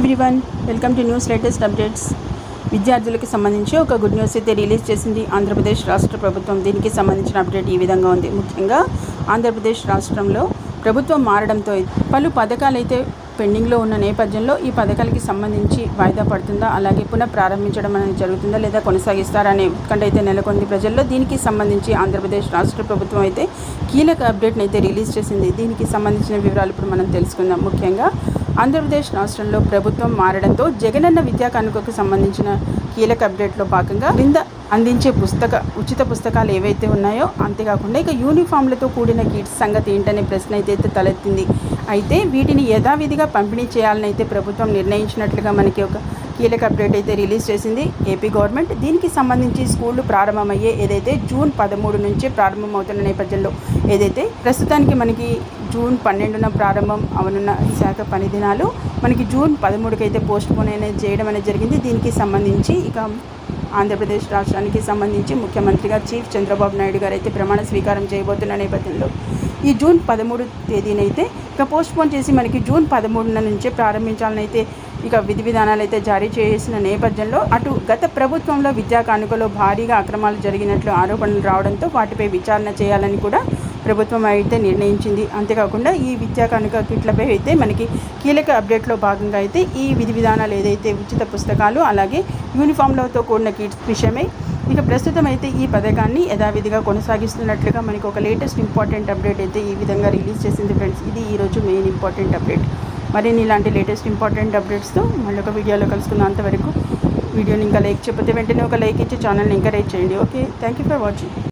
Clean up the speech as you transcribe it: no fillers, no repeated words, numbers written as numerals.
Everyone, welcome to news latest updates. విద్యార్థులకు సంబంధించి ఒక గుడ్ న్యూస్ అయితే రిలీజ్ చేసింది ఆంధ్రప్రదేశ్ రాష్ట్ర ప్రభుత్వం. దీనికి సంబంధించిన అప్డేట్ ఈ విధంగా ఉంది. ముఖ్యంగా ఆంధ్రప్రదేశ్ రాష్ట్రంలో ప్రభుత్వం మారడంతో పలు పథకాలు అయితే పెండింగ్లో ఉన్న నేపథ్యంలో ఈ పథకాలకి సంబంధించి వాయిదా పడుతుందా, అలాగే పునః ప్రారంభించడం అనేది జరుగుతుందా లేదా కొనసాగిస్తారా అనే ఉత్కంఠ అయితే నెలకొంది ప్రజల్లో. దీనికి సంబంధించి ఆంధ్రప్రదేశ్ రాష్ట్ర ప్రభుత్వం అయితే కీలక అప్డేట్ని అయితే రిలీజ్ చేసింది. దీనికి సంబంధించిన వివరాలు ఇప్పుడు మనం తెలుసుకుందాం. ముఖ్యంగా ఆంధ్రప్రదేశ్ రాష్ట్రంలో ప్రభుత్వం మారడంతో జగనన్న విద్యా కానుకకు సంబంధించిన కీలక అప్డేట్లో భాగంగా క్రింద అందించే ఉచిత పుస్తకాలు ఏవైతే ఉన్నాయో, అంతేకాకుండా ఇక యూనిఫామ్లతో కూడిన కిట్స్ సంగతి ఏంటనే ప్రశ్న అయితే తలెత్తింది. అయితే వీటిని యథావిధిగా పంపిణీ చేయాలని అయితే ప్రభుత్వం నిర్ణయించినట్లుగా మనకి ఒక కీలక అప్డేట్ అయితే రిలీజ్ చేసింది ఏపీ గవర్నమెంట్. దీనికి సంబంధించి స్కూళ్లు ప్రారంభమయ్యే ఏదైతే జూన్ 13 నుంచి ప్రారంభమవుతున్న నేపథ్యంలో ఏదైతే ప్రస్తుతానికి మనకి జూన్ 12న ప్రారంభం అవనున్న శాఖ పని దినాలు మనకి జూన్ 13కి అయితే పోస్ట్ పోన్ అనేది చేయడం అనేది జరిగింది. దీనికి సంబంధించి ఇక ఆంధ్రప్రదేశ్ రాష్ట్రానికి సంబంధించి ముఖ్యమంత్రిగా చీఫ్ చంద్రబాబు నాయుడు గారు అయితే ప్రమాణ స్వీకారం చేయబోతున్న నేపథ్యంలో ఈ జూన్ 13 తేదీనైతే ఇక పోస్ట్ పోన్ చేసి మనకి జూన్ 13న నుంచే ప్రారంభించాలని అయితే ఇక విధి విధానాలు అయితే జారీ చేసిన నేపథ్యంలో అటు గత ప్రభుత్వంలో విద్యా కానుకలో భారీగా అక్రమాలు జరిగినట్లు ఆరోపణలు రావడంతో వాటిపై విచారణ చేయాలని కూడా ప్రభుత్వం అయితే నిర్ణయించింది. అంతేకాకుండా ఈ విద్యా కానుక కిట్లపై అయితే మనకి కీలక అప్డేట్లో భాగంగా అయితే ఈ విధి విధానాలు ఏదైతే ఉచిత పుస్తకాలు అలాగే యూనిఫామ్లతో కూడిన కిట్స్ విషయమై ఇక ప్రస్తుతం అయితే ఈ పథకాన్ని యథావిధిగా కొనసాగిస్తున్నట్లుగా మనకి ఒక లేటెస్ట్ ఇంపార్టెంట్ అప్డేట్ అయితే ఈ విధంగా రిలీజ్ చేసింది ఫ్రెండ్స్. ఇది ఈరోజు మెయిన్ ఇంపార్టెంట్ అప్డేట్. మరిన్ని ఇలాంటి లేటెస్ట్ ఇంపార్టెంట్ అప్డేట్స్తో మళ్ళీ ఒక వీడియోలో కలుసుకుందాం. అంతవరకు వీడియోని ఇంకా లైక్ చేయకపోతే వెంటనే ఒక లైక్ ఇచ్చి ఛానల్ని ఎంకరేజ్ చేయండి. Okay, thank you for watching.